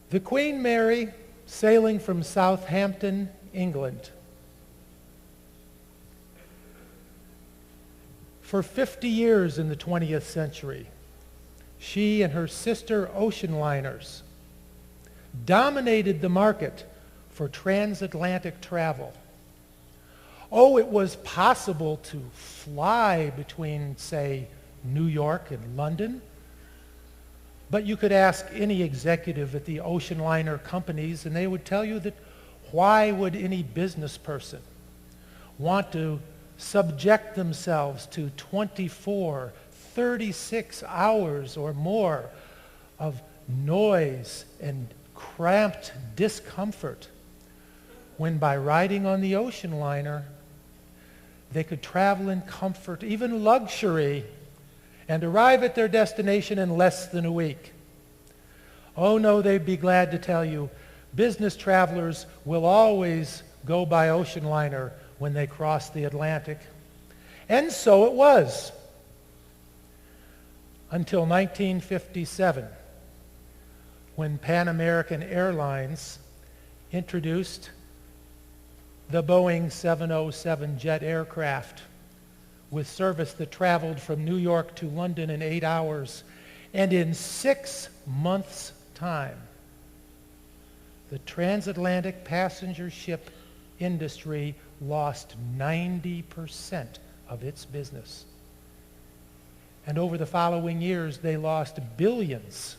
The Queen Mary, sailing from Southampton, England. For 50 years in the 20th century, she and her sister ocean liners dominated the market for transatlantic travel. Oh, it was possible to fly between, say, New York and London, but you could ask any executive at the ocean liner companies and they would tell you that why would any business person want to subject themselves to 24, 36 hours or more of noise and cramped discomfort when by riding on the ocean liner they could travel in comfort, even luxury, and arrive at their destination in less than a week. Oh no, they'd be glad to tell you, business travelers will always go by ocean liner when they cross the Atlantic. And so it was, until 1957, when Pan American Airlines introduced the Boeing 707 jet aircraft with service that traveled from New York to London in 8 hours. And in 6 months' time, the transatlantic passenger ship industry lost 90% of its business. And over the following years, they lost billions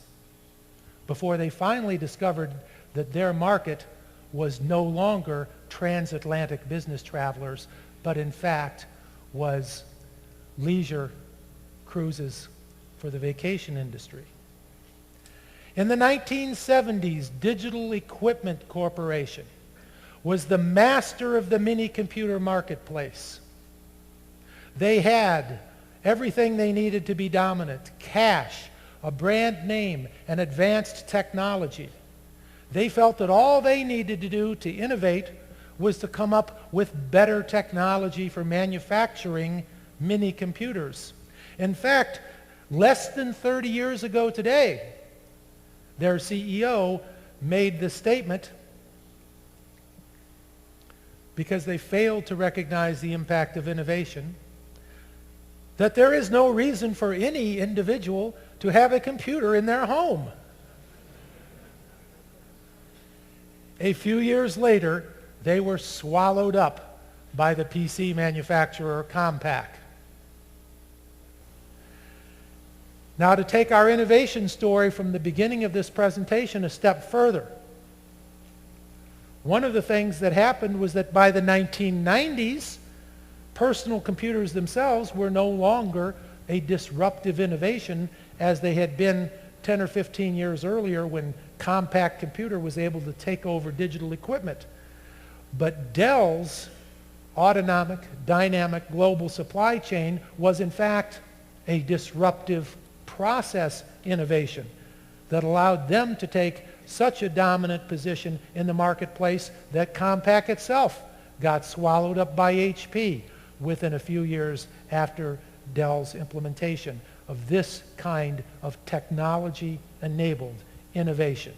before they finally discovered that their market was no longer transatlantic business travelers, but in fact was leisure cruises for the vacation industry. In the 1970s, Digital Equipment Corporation was the master of the mini-computer marketplace. They had everything they needed to be dominant: cash, a brand name, and advanced technology. They felt that all they needed to do to innovate was to come up with better technology for manufacturing mini-computers. In fact, less than 30 years ago today, their CEO made the statement, because they failed to recognize the impact of innovation, that there is no reason for any individual to have a computer in their home. A few years later, they were swallowed up by the PC manufacturer Compaq. Now, to take our innovation story from the beginning of this presentation a step further, one of the things that happened was that by the 1990s, personal computers themselves were no longer a disruptive innovation as they had been 10 or 15 years earlier when Compaq Computer was able to take over digital equipment. But Dell's autonomic, dynamic global supply chain was in fact a disruptive process innovation that allowed them to take such a dominant position in the marketplace that Compaq itself got swallowed up by HP within a few years after Dell's implementation of this kind of technology-enabled innovation.